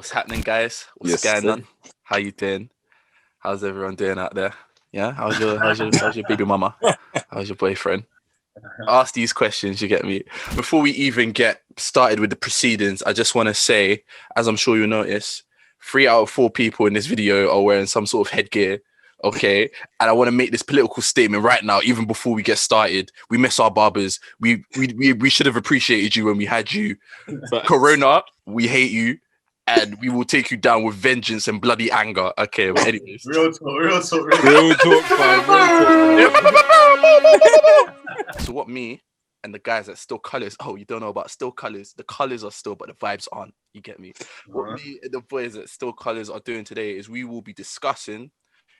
What's happening, guys? What's Yes, going sir. on? How you doing? How's everyone doing out there? Yeah, how's your baby mama? How's your boyfriend? Ask these questions, you get me? Before we even get started with the proceedings, I just want to say, as I'm sure you'll notice, 3 out of 4 people in this video are wearing some sort of headgear. Okay, and I want to make this political statement right now, even before we get started. We miss our barbers. We should have appreciated you when we had you. Corona, we hate you, and we will take you down with vengeance and bloody anger. Okay, but anyways. Real talk, Real talk, fam. Real talk, fam. So what me and the guys at Still Colors, oh, you don't know about Still Colors, the colors are still, but the vibes aren't. You get me? What me and the boys at Still Colors are doing today is we will be discussing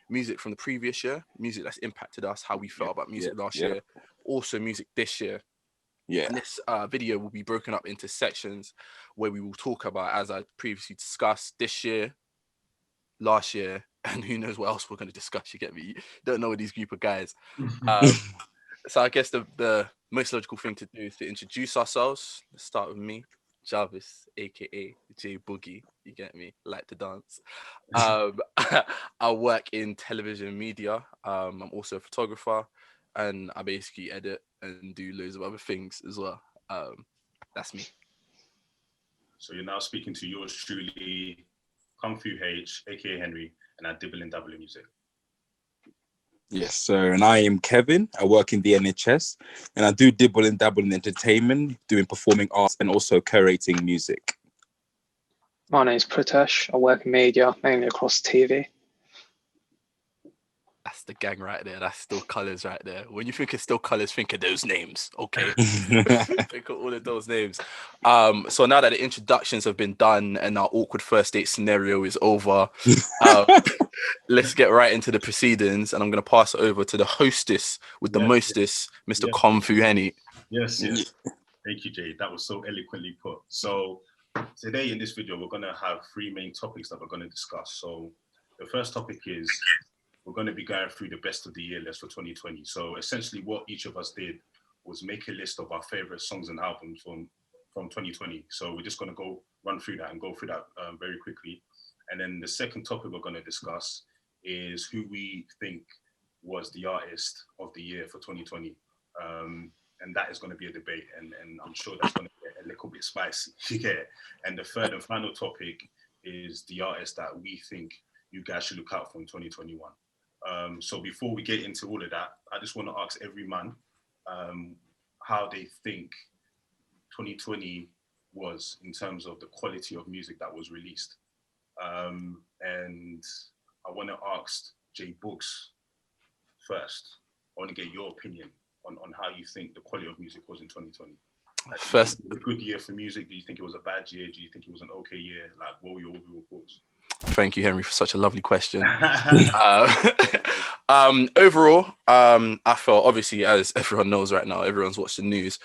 music from the previous year, music that's impacted us, how we felt about music last year, also music this year. Yeah. And this video will be broken up into sections where we will talk about, as I previously discussed, this year, last year, and who knows what else we're going to discuss. You get me? You don't know these group of guys. So I guess the most logical thing to do is to introduce ourselves. Let's start with me, Jarvis, aka J Boogie. You get me? Like to dance. I work in television media. I'm also a photographer, and I basically edit and do loads of other things as well. That's me. So you're now speaking to yours truly, Kung Fu H, aka Henry, and I dibble and dabble in music. Yes, sir. And I am Kevin. I work in the NHS, and I do dibble and dabble in entertainment, doing performing arts, and also curating music. My name's Pritesh. I work in media, mainly across TV. That's the gang right there. That's Still Colors right there. When you think of Still Colors, think of those names, okay? Think of all of those names. So now that the introductions have been done and our awkward first date scenario is over, let's get right into the proceedings. And I'm going to pass it over to the hostess with the mostest, Mr. Kung Fu Henny. Yes. Thank you, Jay. That was so eloquently put. So today in this video, we're going to have 3 main topics that we're going to discuss. So the first topic is we're going to be going through the best of the year list for 2020. So essentially what each of us did was make a list of our favorite songs and albums from 2020. So we're just going to go run through that and go through that very quickly. And then the second topic we're going to discuss is who we think was the artist of the year for 2020. And that is going to be a debate, and I'm sure that's going to get a little bit spicy. Yeah. And the third and final topic is the artist that we think you guys should look out for in 2021. So before we get into all of that, I just want to ask every man how they think 2020 was in terms of the quality of music that was released. And I want to ask Jay Books first. I want to get your opinion on how you think the quality of music was in 2020. First, a good year for music? Do you think it was a bad year? Do you think it was an okay year? Like, what were your overall thoughts? Thank you, Henry, for such a lovely question. Overall, I felt, obviously, as everyone knows right now, everyone's watched the news.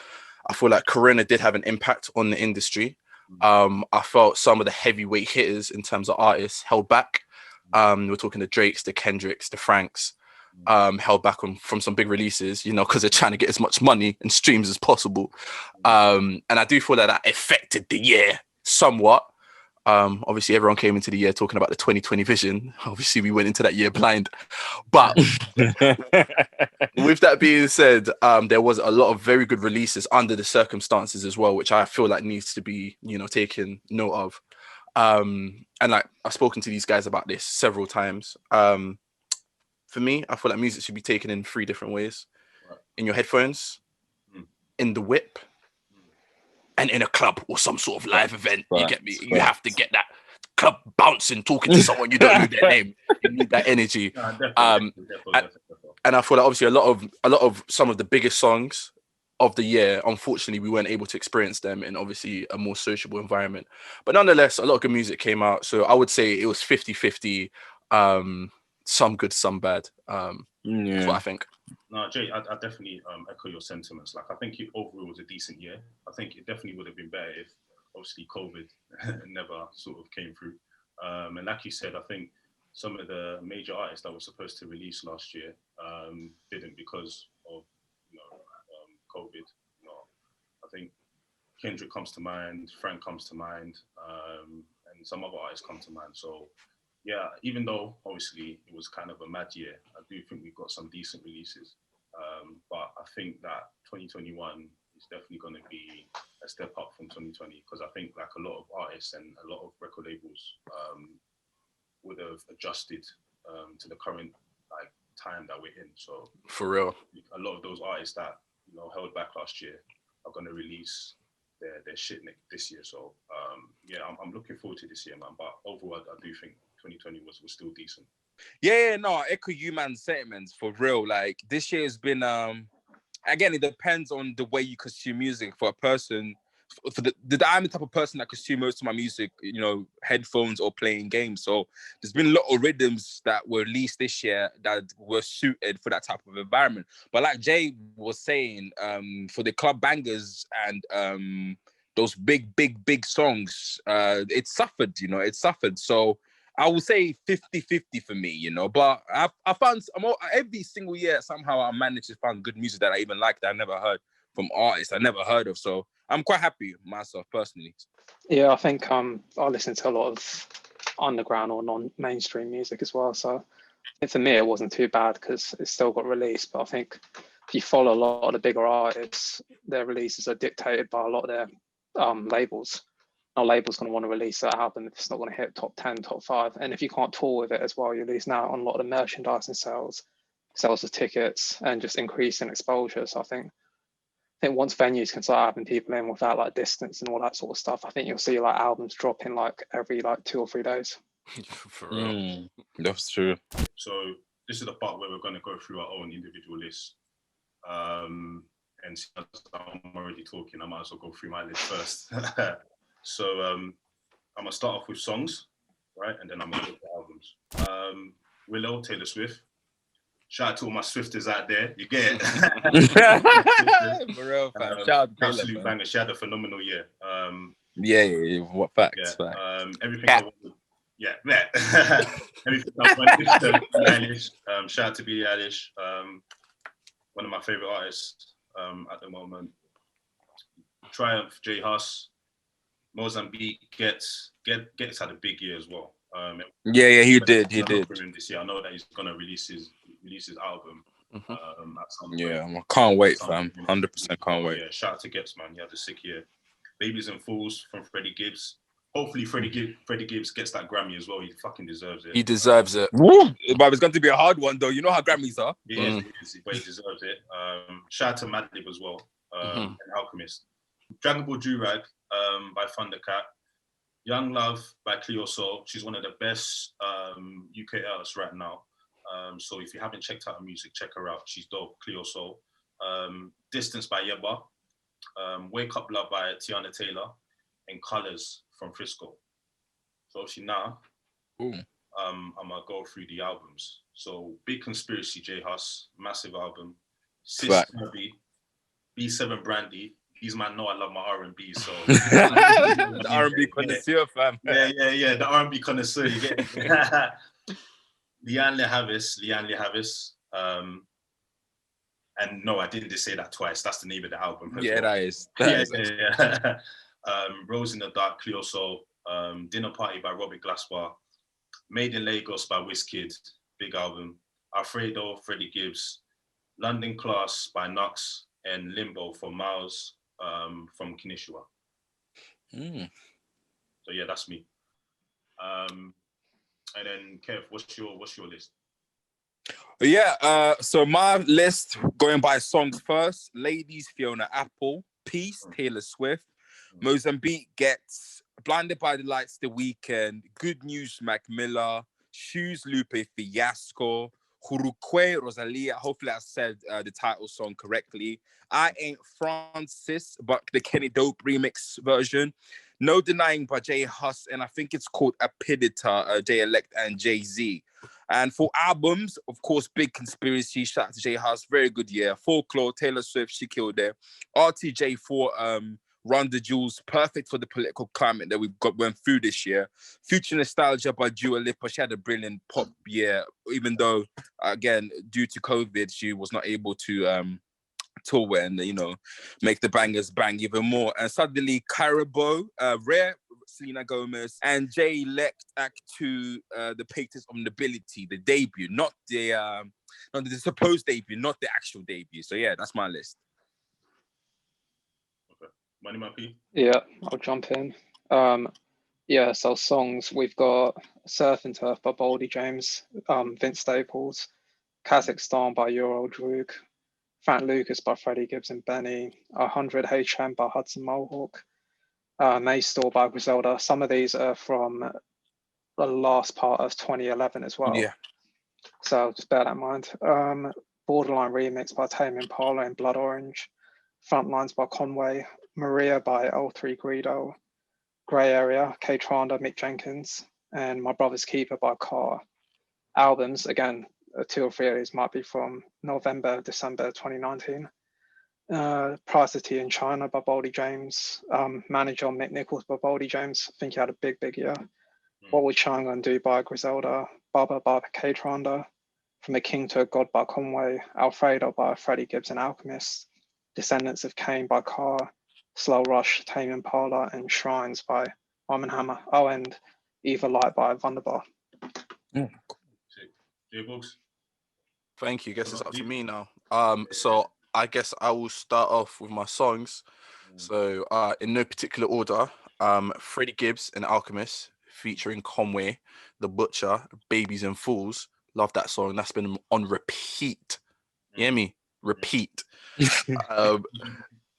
I feel like Corona did have an impact on the industry. I felt some of the heavyweight hitters in terms of artists held back. We're talking the Drakes, the Kendricks, the Franks, held back from some big releases, because they're trying to get as much money and streams as possible. And I do feel that affected the year somewhat. Obviously, everyone came into the year talking about the 2020 vision. Obviously, we went into that year blind. But with that being said, there was a lot of very good releases under the circumstances as well, which I feel like needs to be, taken note of. And like I've spoken to these guys about this several times. For me, I feel like music should be taken in 3 different ways: in your headphones, in the whip, and in a club or some sort of live event. You get me? You have to get that club bouncing, talking to someone you don't know their name. You need that energy. Definitely. And I feel like obviously a lot of some of the biggest songs of the year, unfortunately, we weren't able to experience them in obviously a more sociable environment. But nonetheless, a lot of good music came out. So I would say it was 50-50. Some good, some bad. That's what I think. No, Jay, I definitely echo your sentiments. Like, I think it overall was a decent year. I think it definitely would have been better if, obviously, COVID never sort of came through. And like you said, I think some of the major artists that were supposed to release last year didn't because of COVID. I think Kendrick comes to mind, Frank comes to mind, and and some other artists come to mind. So yeah, even though obviously it was kind of a mad year, I do think we've got some decent releases. But I think that 2021 is definitely going to be a step up from 2020, because I think like a lot of artists and a lot of record labels would have adjusted to the current like time that we're in. So For real. a lot of those artists that held back last year are going to release their shit this year. So yeah, I'm looking forward to this year, man. But overall, I do think 2020 was still decent. Yeah, no, I echo you man's sentiments for real. Like this year has been again, it depends on the way you consume music. For a person, I'm the type of person that consume most of my music, headphones or playing games. So there's been a lot of rhythms that were released this year that were suited for that type of environment. But like Jay was saying, for the club bangers and those big songs, it suffered. It suffered. So I would say 50-50 for me, but I found every single year somehow I managed to find good music that I even like that I never heard from artists I never heard of. So I'm quite happy myself personally. Yeah, I think I listen to a lot of underground or non-mainstream music as well. So for me, it wasn't too bad because it still got released. But I think if you follow a lot of the bigger artists, their releases are dictated by a lot of their labels. Our label's going to want to release that album if it's not going to hit top 10, top 5. And if you can't tour with it as well, you're losing out on a lot of the merchandising sales of tickets, and just increasing exposure. So I think once venues can start having people in without like distance and all that sort of stuff, I think you'll see like albums dropping like every like 2 or 3 days. For real. That's true. So this is the part where we're going to go through our own individual lists. And since I'm already talking, I might as well go through my list first. So I'm gonna start off with songs, right, and then I'm gonna go to albums. Willow, Taylor Swift. Shout out to all my Swifters out there. You get it. For real, fam. Shout out to Taylor, absolute banger. She had a phenomenal year. Yeah. What facts? Yeah. Facts. Everything. Yeah. Everything I wanted to Billie Eilish. Shout out to Billie Eilish. One of my favorite artists at the moment. Triumph, J Hus. Mozambique Gets had a big year as well. Yeah, he did. This year, I know that he's gonna release his album. Mm-hmm. At some Yeah, point. I can't wait, fam. 100% can't wait. Yeah, shout out to Gets, man. He had a sick year. Babies and Fools from Freddie Gibbs. Hopefully, Freddie Gibbs gets that Grammy as well. He fucking deserves it. He deserves it. Woo! But it's going to be a hard one, though. You know how Grammys are. Yeah, but he deserves it. Shout out to Madlib as well. And Alchemist. Dragon Ball Durag by Thundercat. Young Love by Cleo Soul. She's one of the best UK artists right now. So if you haven't checked out her music, check her out. She's dope, Cleo Soul. Distance by Yebba. Wake Up Love by Tiana Taylor. And Colors from Frisco. So obviously now, I'm gonna go through the albums. So Big Conspiracy, J Hus, massive album. Sis Kirby, B7 Brandy. These man know I love my R&B, so the R&B connoisseur, fam. Yeah, the R&B connoisseur. You get it? Leanne Le Havas. And no, I didn't just say that twice. That's the name of the album. Yeah, that is. Yeah. Rose in the Dark, Cleo Soul. Dinner Party by Robert Glasper. Made in Lagos by Wizkid, big album. Alfredo, Freddie Gibbs. London Class by Nux. And Limbo for Miles from Kinishua. So yeah, that's me. And then Kev, what's your list? Yeah, so my list, going by songs first: Ladies, Fiona Apple; Peace, Taylor Swift; Mozambique Gets; Blinded by the Lights, The Weeknd; Good News, Mac Miller; Shoes, Lupe Fiasco; Huruque, Rosalia. Hopefully I said the title song correctly. I Ain't Francis, but the Kenny Dope remix version. No Denying by J Hus, and I think it's called Apidita, J Elect and Jay-Z. And for albums, of course, Big Conspiracy, shout out to J Hus, very good year. Folklore, Taylor Swift, she killed there. RTJ for Run the Jewels, perfect for the political climate that we've went through this year. Future Nostalgia by Dua Lipa, she had a brilliant pop year, even though, again, due to COVID, she was not able to tour and, make the bangers bang even more. And suddenly, Carabo, Rare Selena Gomez, and Jay Lecht Act 2, The Pages of Nobility, the debut, not the supposed debut, not the actual debut. So yeah, that's my list. Okay. Money Man P? Yeah, I'll jump in. Yeah, so songs, we've got Surf and Turf by Boldy James, Vince Staples, Kazakhstan by Euro Droog, Frank Lucas by Freddie Gibbs and Benny, 100 HM by Hudson Mohawk, May Store by Griselda. Some of these are from the last part of 2011 as well. Yeah. So just bear that in mind. Borderline Remix by Tame Impala and Blood Orange, Frontlines by Conway, Maria by L3 Greedo, Grey Area, K Tranda, Mick Jenkins, and My Brother's Keeper by Carr. Albums, again, 2 or 3 of these might be from November, December 2019. Price of Tea in China by Boldy James, Manager Mick Nichols by Boldy James. I think he had a big year. What Would Chang'an Do by Griselda, Baba by K Tranda, From a King to a God by Conway, Alfredo by Freddie Gibbs and Alchemist, Descendants of Cain by Carr, Slow Rush, Tame Impala, and Shrines by Arm & Hammer. Oh, and Evil Light by Wunderbar. J Books? Thank you. Guess it's up to me now. So I guess I will start off with my songs. So in no particular order, Freddie Gibbs and Alchemist featuring Conway, The Butcher, Babies and Fools. Love that song. That's been on repeat. You hear me? Repeat.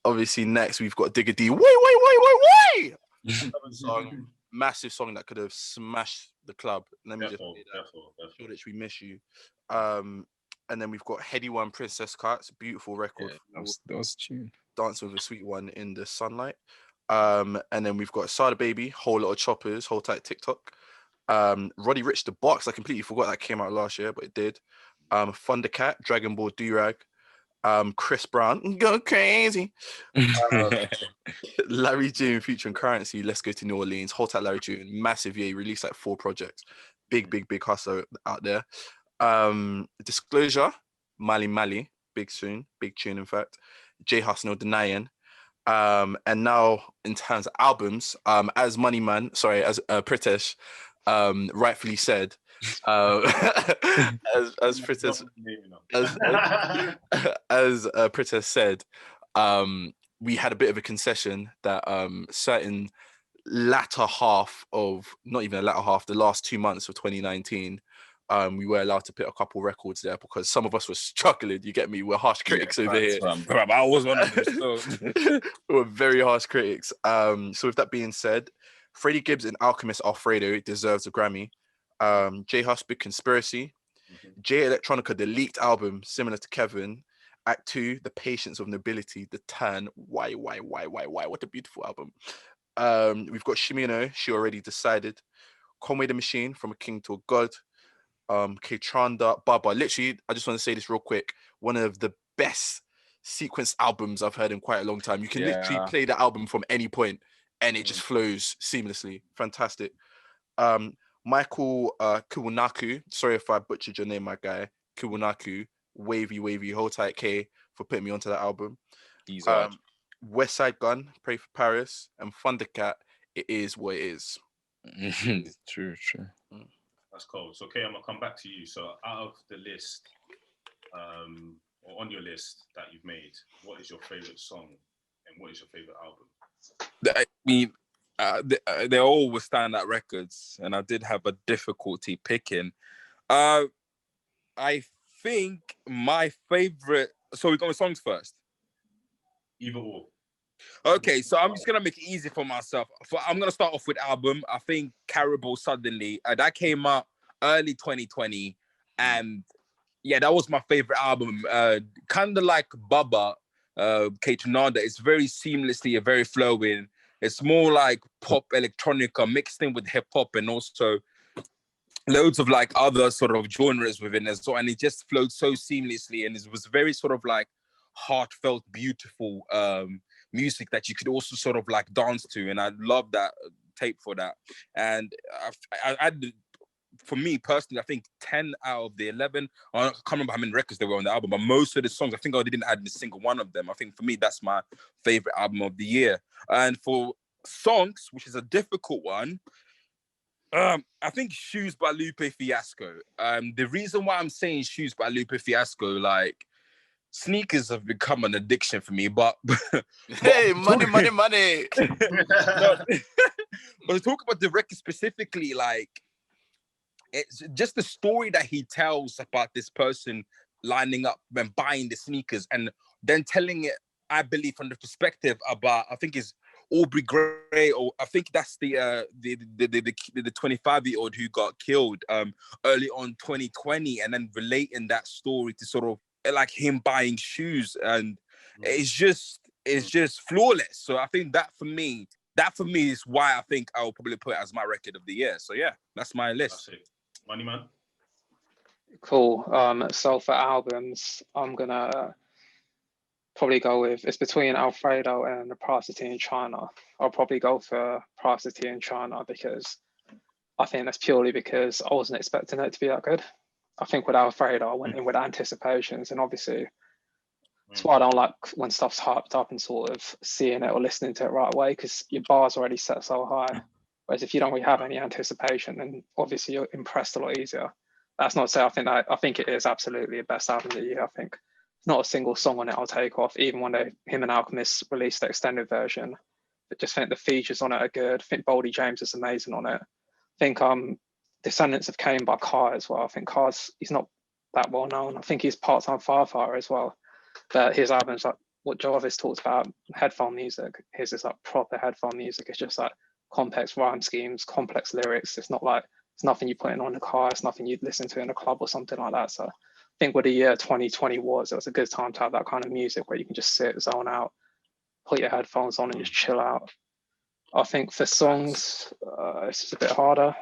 Obviously, next we've got Digga D. Wait! Song, massive song that could have smashed the club. Let me just say that. Sure that we miss you. And then we've got Heady One, Princess Cuts, beautiful record. Yeah, that was tune. Dancing with a Sweet One in the Sunlight. And then we've got Sada Baby, Whole Lot of Choppers, Hold Tight TikTok. Roddy Ricch The Box, I completely forgot that came out last year, but it did. Thundercat, Dragon Ball Durag. Chris Brown, Go Crazy. Larry June featuring Currency, Let's Go to New Orleans. Hold Tight Larry June, massive year. He released like 4 projects. Big hustle out there. Disclosure, Mali, big tune in fact. J Hustle, Denying. And now in terms of albums, as Pritesh rightfully said, as Pritesh said, we had a bit of a concession that certain latter half of, not even the latter half, the last 2 months of 2019, we were allowed to put a couple records there because some of us were struggling. You get me? We're harsh critics over here. I was one of them. So. We're very harsh critics. So with that being said, Freddie Gibbs and Alchemist Alfredo deserves a Grammy. J Hus, Big Conspiracy. J Electronica, the leaked album, similar to Kevin. Act 2, The Patience of Nobility, The Turn. Why? What a beautiful album. We've got Shimino, She Already Decided. Conway the Machine, From a King to a God. K Tranda, Baba. Literally, I just want to say this real quick. One of the best sequenced albums I've heard in quite a long time. You can literally play the album from any point and it just flows seamlessly. Fantastic. Michael Kiwanaku, sorry if I butchered your name, my guy. Kiwanaku, Wavy, Hold Tight K for putting me onto that album. He's West Side Gun, Pray for Paris, and Thundercat, It Is What It Is. True. That's cool. So, okay, I'm gonna come back to you. So, out of the list, or on your list that you've made, what is your favorite song and what is your favorite album? I mean, they all were standout records, and I did have a difficulty picking. I think my favorite. So we're going with songs first. Either or. Okay, so I'm just gonna make it easy for myself. I'm gonna start off with album. I think Caribou Suddenly that came out early 2020, and yeah, that was my favorite album. Kind of like Baba, K Tranda. It's very seamlessly, very flowing. It's more like pop electronica mixed in with hip hop, and also loads of like other sort of genres within it. So, and it just flowed so seamlessly, and it was very sort of like heartfelt, beautiful music that you could also sort of like dance to, and I love that tape for that. And for me personally, I think 10 out of the 11, I can't remember how many records there were on the album, but most of the songs, I think I didn't add a single one of them. I think for me, that's my favorite album of the year. And for songs, which is a difficult one. I think Shoes by Lupe Fiasco. The reason why I'm saying Shoes by Lupe Fiasco, like, sneakers have become an addiction for me, but Hey, money, money, money. but to talk about the record specifically, like, it's just the story that he tells about this person lining up and buying the sneakers and then telling it, I believe, from the perspective about, I think it's Aubrey Gray, or I think that's the 25-year-old who got killed early on 2020, and then relating that story to sort of like him buying shoes, and it's just flawless. So I think that for me is why I think I'll probably put it as my record of the year. So yeah, that's my list. That's it. Money Man. Cool. So for albums, I'm gonna probably go with, it's between Alfredo and The Price of Tea in China. I'll probably go for Price of Tea in China because I think that's purely because I wasn't expecting it to be that good. I think with Alfredo, I went in with anticipations, and obviously that's why I don't like when stuff's hyped up and sort of seeing it or listening to it right away, because your bar's already set so high. Whereas if you don't really have any anticipation, then obviously you're impressed a lot easier. That's not to say I think it is absolutely the best album of the year. I think not a single song on it I'll take off, even when him and Alchemist released the extended version. I just think the features on it are good. I think Boldy James is amazing on it. I think Descendants of Cain by Kai as well. I think he's not that well known. I think he's part-time firefighter as well. But his albums, like what Jarvis talks about, headphone music, his is like proper headphone music. It's just like complex rhyme schemes, complex lyrics. It's not like, it's nothing you put in on the car. It's nothing you'd listen to in a club or something like that. So I think what the year 2020 was, it was a good time to have that kind of music where you can just sit, zone out, put your headphones on and just chill out. I think for songs, it's just a bit harder.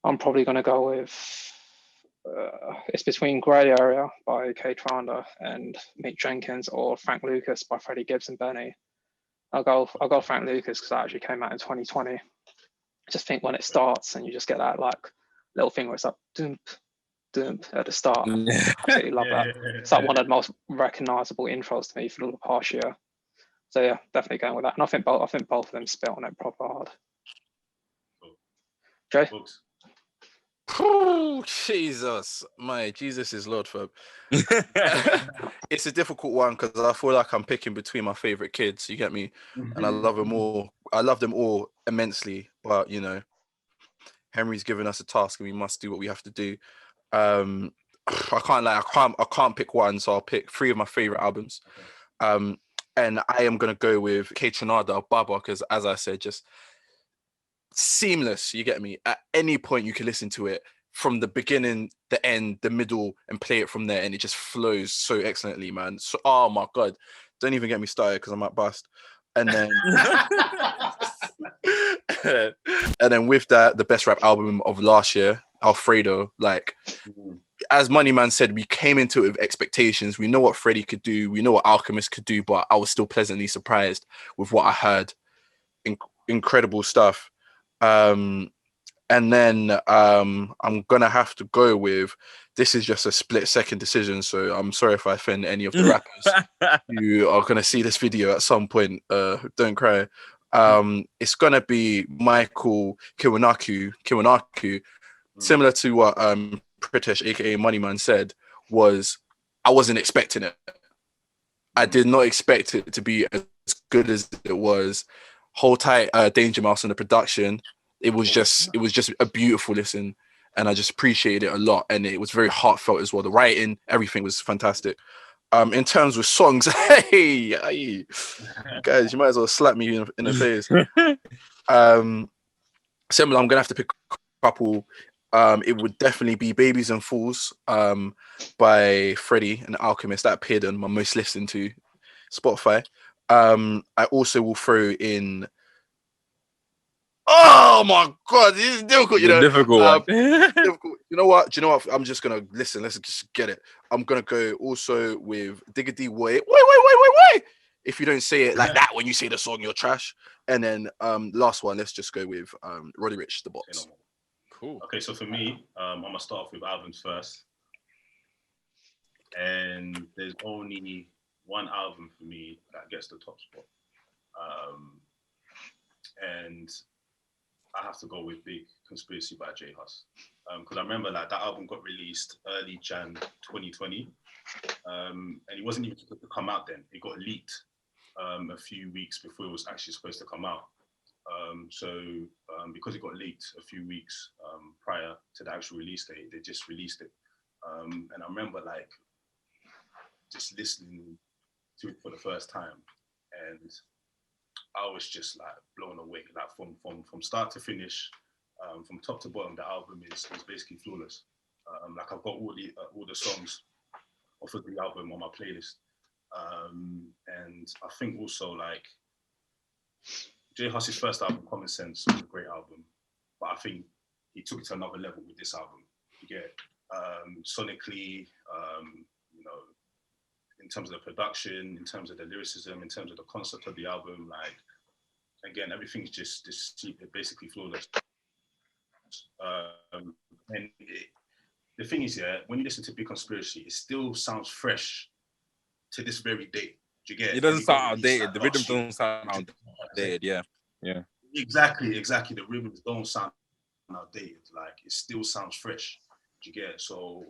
I'm probably going to go with, it's between Grey Area by K-Tranda and Mick Jenkins, or Frank Lucas by Freddie Gibbs and Benny. I'll go Frank Lucas because that actually came out in 2020. I just think when it starts and you just get that like little thing where it's like doom, doom at the start. I absolutely love that. It's like one of the most recognizable intros to me for the past year. So yeah, definitely going with that. And I think both of them spit on it proper hard. Cool. Jay? Books. Oh, Jesus, my Jesus is Lord, Fab. It's a difficult one because I feel like I'm picking between my favorite kids. You get me? And I love them all. I love them all immensely. But you know, Henry's given us a task, and we must do what we have to do. I can't pick one, so I'll pick three of my favorite albums. And I am gonna go with K-Tronada Baba because, as I said, just seamless. You get me? At any point you can listen to it from the beginning, the end, the middle, and play it from there, and it just flows so excellently, man. So, oh my god, don't even get me started because I might bust. And then, and then with that, the best rap album of last year, Alfredo. Like, as Moneyman said, we came into it with expectations. We know what Freddie could do. We know what Alchemist could do, but I was still pleasantly surprised with what I heard. Incredible stuff. And then I'm gonna have to go with, this is just a split second decision, so I'm sorry if I offend any of the rappers who are gonna see this video at some point. Don't cry. It's gonna be Michael Kiwanaku. Similar to what Pritesh, aka Moneyman, said, was I wasn't expecting it. I did not expect it to be as good as it was. Hold tight, Danger Mouse on the production. It was just a beautiful listen, and I just appreciated it a lot. And it was very heartfelt as well. The writing, everything was fantastic. In terms of songs, hey, guys, you might as well slap me in the face. Similar, I'm gonna have to pick a couple. It would definitely be Babies and Fools by Freddie and Alchemist. That appeared on my most listened to Spotify. I also will throw in, oh my god, this is difficult, you know. Difficult one. Difficult. You know what? I'm just gonna listen. Let's just get it. I'm gonna go also with Digga D Wait. If you don't say it like that when you say the song, you're trash. And then last one, let's just go with Roddy Ricch, The Box. Cool. Okay, so for me, I'm gonna start off with albums first. And there's only one album for me that gets the top spot. And I have to go with Big Conspiracy by J Hus. Because I remember like that album got released early Jan 2020. And it wasn't even supposed to come out then. It got leaked a few weeks before it was actually supposed to come out. Because it got leaked a few weeks prior to the actual release date, they just released it. And I remember like just listening to it for the first time, and I was just like blown away. Like from start to finish, from top to bottom, the album is basically flawless. Like I've got all the songs off of the album on my playlist, and I think also like J Hus's first album, Common Sense, was a great album, but I think he took it to another level with this album. You get sonically, you know, in terms of the production, in terms of the lyricism, in terms of the concept of the album, like again, everything's just basically flawless. And the thing is, yeah, when you listen to Big Conspiracy, it still sounds fresh to this very day. Do you get it? It doesn't sound outdated. The rhythm doesn't sound outdated. Yeah. Exactly. The rhythms don't sound outdated. Like it still sounds fresh. Do you get it? So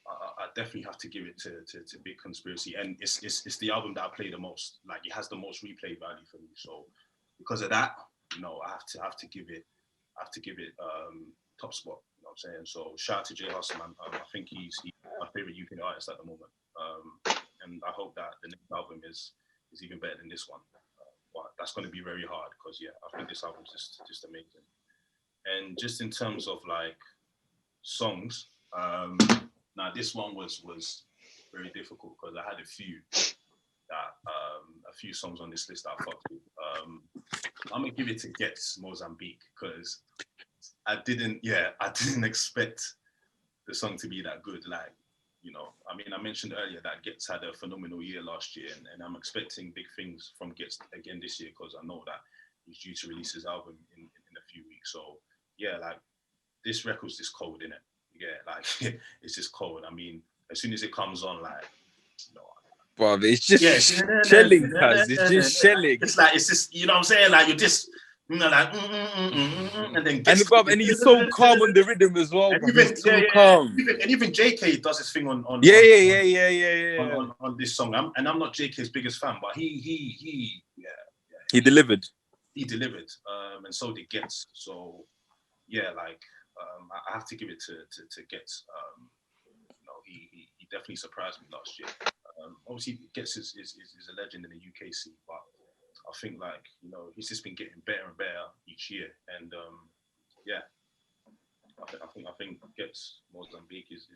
I definitely have to give it to Big Conspiracy, and it's the album that I play the most. Like it has the most replay value for me. So because of that, you know, I have to give it top spot. You know what I'm saying? So shout out to J Hus, man. I think he's my favorite UK artist at the moment. And I hope that the next album is even better than this one. But that's going to be very hard because yeah, I think this album's just amazing. And just in terms of like songs, now this one was very difficult because I had a few songs on this list that I fucked with. I'm gonna give it to Ghetts Mozambique because I didn't expect the song to be that good. Like, you know, I mean, I mentioned earlier that Ghetts had a phenomenal year last year, and I'm expecting big things from Ghetts again this year because I know that he's due to release his album in a few weeks. So yeah, like this record's just cold, innit? Yeah, like it's just cold. I mean, as soon as it comes on, like, you know, Bro, it's just shelling, cuz. It's just shelling. It's just, you know what I'm saying? Like, you're just, you know, like, and then and he's so calm on the rhythm as well. And even, he's so calm. And even JK does his thing on this song. I'm not JK's biggest fan, but he delivered. He delivered, and so did Ghetts. So yeah, like I have to give it to Ghetts. You know, he definitely surprised me last year. Obviously, Ghetts is a legend in the UK scene, but I think, like, you know, he's just been getting better and better each year. And yeah, I think Ghetts Mozambique is